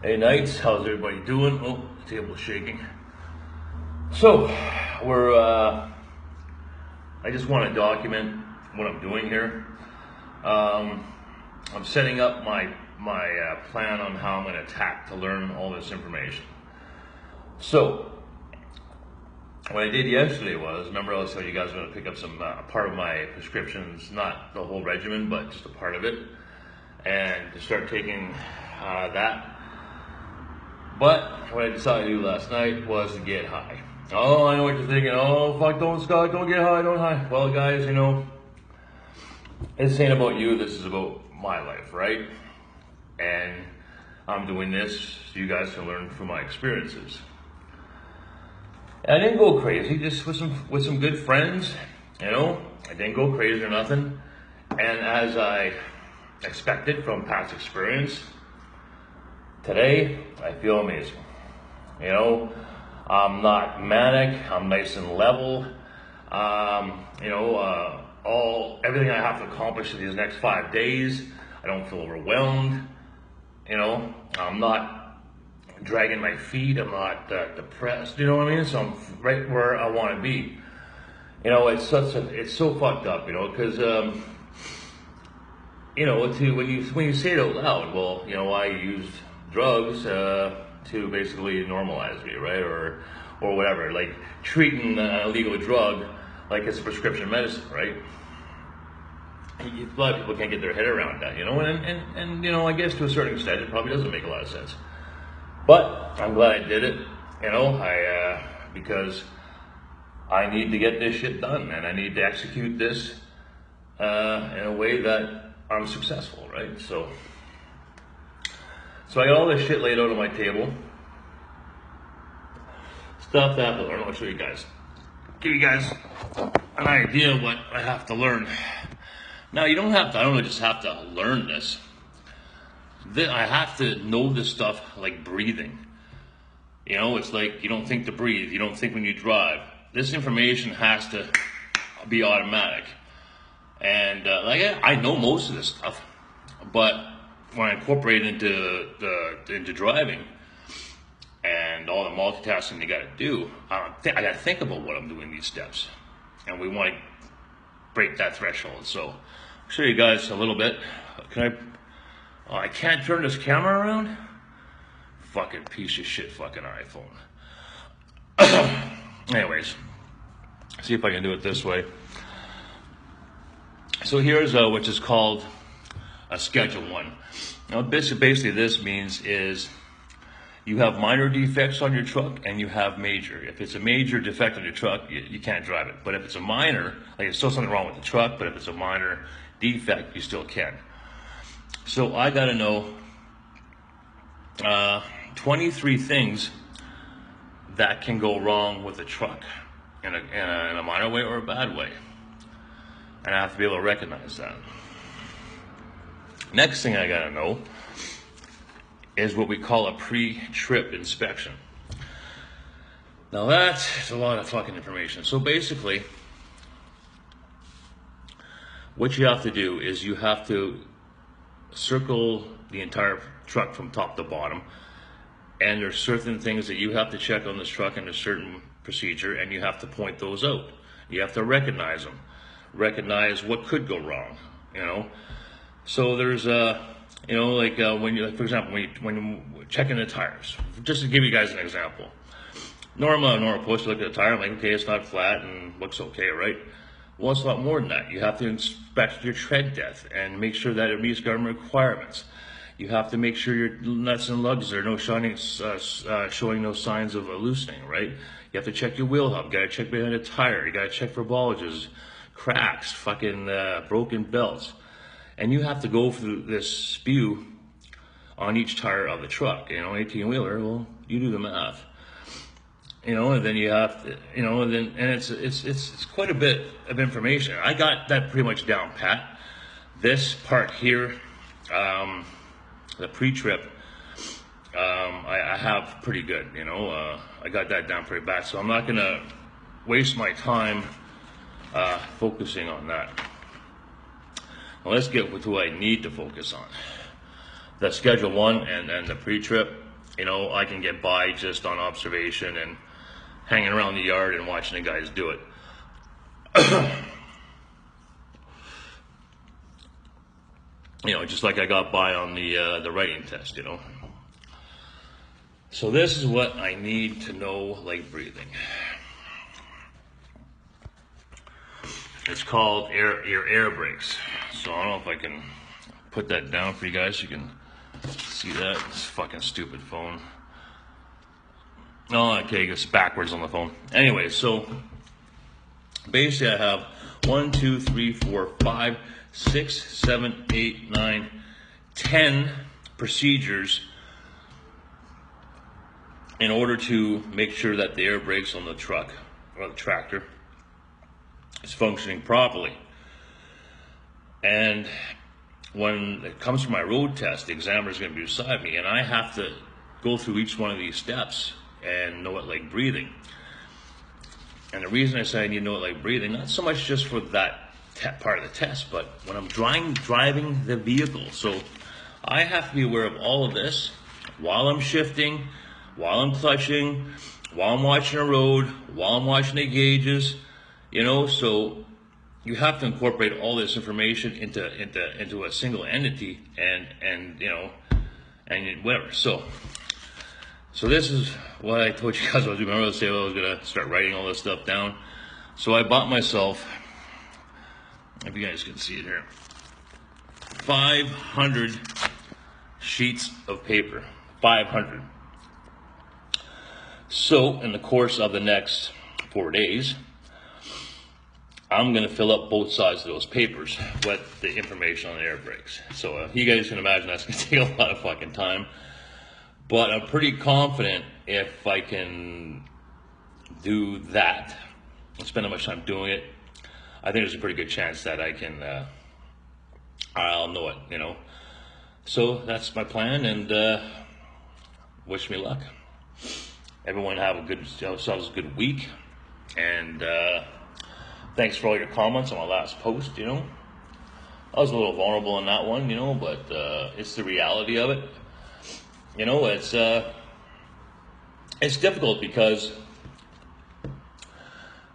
Hey Knights, how's everybody doing? Oh, the table's shaking. So, I just want to document what I'm doing here. I'm setting up my plan on how I'm going to attack to learn all this information. So, what I did yesterday was, remember I was telling you guys I'm going to pick up some part of my prescriptions, not the whole regimen, but just a part of it, and to start taking that. But what I decided to do last night was to get high. Oh, I know what you're thinking. Oh, fuck, don't Scott, don't get high, don't high. Well, guys, you know, this ain't about you. This is about my life, right? And I'm doing this so you guys can learn from my experiences. I didn't go crazy, just with some good friends, you know. I didn't go crazy or nothing. And as I expected from past experience, today I feel amazing. You know, I'm not manic. I'm nice and level. Everything I have to accomplish in these next 5 days, I don't feel overwhelmed. You know, I'm not dragging my feet. I'm not depressed. You know what I mean? So I'm right where I want to be. You know, it's so fucked up. You know, because when you say it out loud, well, you know, I used drugs to basically normalize me, right, or whatever, like treating an illegal drug like it's a prescription medicine, right? A lot of people can't get their head around that, you know, and you know, I guess to a certain extent it probably doesn't make a lot of sense, but I'm glad I did it, you know, because I need to get this shit done, and I need to execute this in a way that I'm successful, right? So I got all this shit laid out on my table. Stuff that I have to learn. I'll show you guys. Give you guys an idea of what I have to learn. Now, you don't have to, I don't just have to learn this. I have to know this stuff like breathing. You know, it's like you don't think to breathe. You don't think when you drive. This information has to be automatic. And I know most of this stuff, but when I incorporate it into driving and all the multitasking you got to do, I got to think about what I'm doing these steps, and we want to break that threshold. So I'll show you guys a little bit. I can't turn this camera around. Fucking piece of shit, fucking iPhone. Anyways, see if I can do it this way. So here's which is called a Schedule 1. Now basically this means is you have minor defects on your truck and you have major. If it's a major defect on your truck, you can't drive it. But if it's a minor, like there's still something wrong with the truck, but if it's a minor defect, you still can. So I gotta know 23 things that can go wrong with a truck in a minor way or a bad way. And I have to be able to recognize that. Next thing I gotta know is what we call a pre-trip inspection. Now that's a lot of fucking information. So basically, what you have to do is you have to circle the entire truck from top to bottom, and there's certain things that you have to check on this truck in a certain procedure, and you have to point those out. You have to recognize them. Recognize what could go wrong, you know. So there's when you, for example, when you're checking the tires, just to give you guys an example. Normal post, you look at the tire, I'm like, okay, it's not flat and looks okay, right? Well, it's a lot more than that. You have to inspect your tread depth and make sure that it meets government requirements. You have to make sure your nuts and lugs are showing no signs of loosening, right? You have to check your wheel hub. You gotta check behind the tire. You gotta check for bulges, cracks, fucking broken belts. And you have to go through this spew on each tire of the truck. You know, 18-wheeler, well, you do the math. You know, and then you have to, you know, and it's quite a bit of information. I got that pretty much down pat. This part here, the pre-trip, I have pretty good, you know. I got that down pretty bad, so I'm not gonna waste my time focusing on that. Now let's get with who I need to focus on. The Schedule 1 and the pre-trip. You know, I can get by just on observation and hanging around the yard and watching the guys do it. You know, just like I got by on the writing test, you know. So this is what I need to know, like breathing. It's called your air brakes. So I don't know if I can put that down for you guys so you can see that. This fucking stupid phone. Oh, okay, it's backwards on the phone. Anyway, so basically I have 1, 2, 3, 4, 5, 6, 7, 8, 9, 10 procedures in order to make sure that the air brakes on the truck or the tractor is functioning properly. And when it comes to my road test, the examiner is going to be beside me, and I have to go through each one of these steps and know it like breathing. And the reason I say I need to know it like breathing, not so much just for that part of the test, but when I'm driving the vehicle. So I have to be aware of all of this while I'm shifting, while I'm clutching, while I'm watching the road, while I'm watching the gauges, you know. So you have to incorporate all this information into a single entity, and you know, and whatever. So this is what I told you guys I was doing. Remember I said I was gonna start writing all this stuff down. So I bought myself, if you guys can see it here, 500 sheets of paper. 500. So in the course of the next 4 days, I'm going to fill up both sides of those papers with the information on the air brakes. So you guys can imagine that's going to take a lot of fucking time. But I'm pretty confident if I can do that and spend that much time doing it, I think there's a pretty good chance that I can, I'll know it, you know. So that's my plan, and wish me luck. Everyone have a good, yourselves a good week, and thanks for all your comments on my last post, you know. I was a little vulnerable in that one, you know, but it's the reality of it. You know, it's difficult because,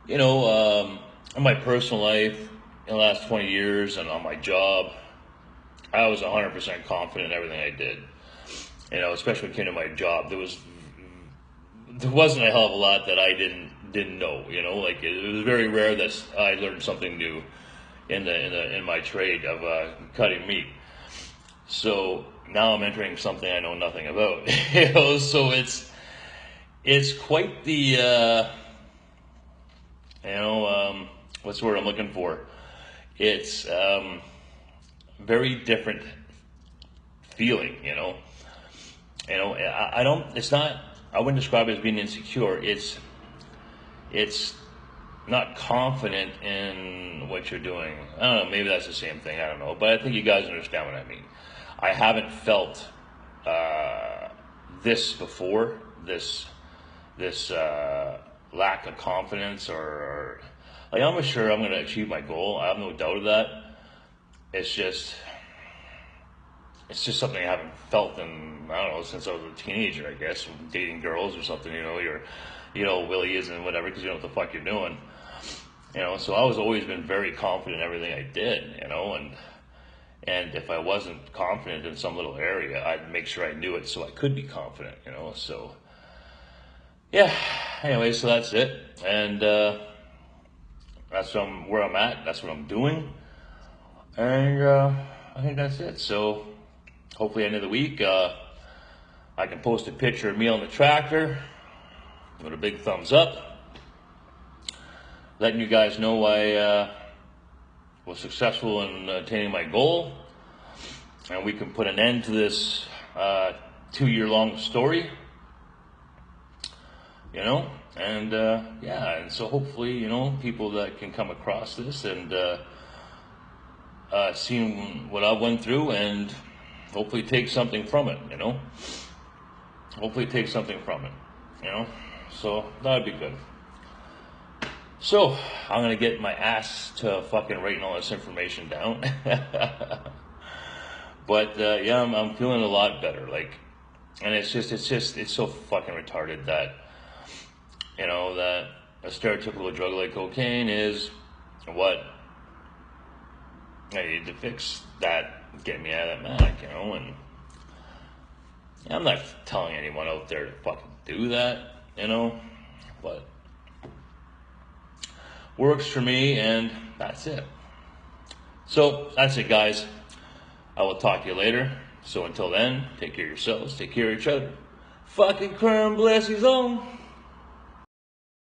you know, in my personal life, in the last 20 years and on my job, I was 100% confident in everything I did. You know, especially when it came to my job, there wasn't a hell of a lot that I didn't know. You know, like it was very rare that I learned something new in my trade of cutting meat. So now I'm entering something I know nothing about. You know, so it's quite the you know, what's the word I'm looking for? It's very different feeling. You know, I don't. It's not. I wouldn't describe it as being insecure. It's not confident in what you're doing. I don't know. Maybe that's the same thing. I don't know. But I think you guys understand what I mean. I haven't felt this before. This lack of confidence, or like I'm sure I'm going to achieve my goal. I have no doubt of that. It's just something I haven't felt in, I don't know, since I was a teenager, I guess, dating girls or something. You know, Willie isn't whatever, because you know what the fuck you're doing. You know, so I was always been very confident in everything I did, you know, and if I wasn't confident in some little area, I'd make sure I knew it so I could be confident, you know. So yeah, anyway, so that's it, and that's where I'm at. That's what I'm doing, and I think that's it. So hopefully, end of the week, I can post a picture of me on the tractor with a big thumbs up, letting you guys know I was successful in attaining my goal, and we can put an end to this 2-year-long story, you know. And yeah, and so hopefully, you know, people that can come across this and seeing what I went through, and hopefully take something from it, you know. Hopefully take something from it, you know. So that would be good. So I'm gonna get my ass to fucking writing all this information down. But yeah, I'm feeling a lot better. Like, And it's so fucking retarded that, you know, that a stereotypical drug like cocaine is what I need to fix that, get me out of that mag, you know. And I'm not telling anyone out there to fucking do that, you know, but works for me, and that's it. So that's it, guys. I will talk to you later. So until then, take care of yourselves, take care of each other. Fucking crime bless his own.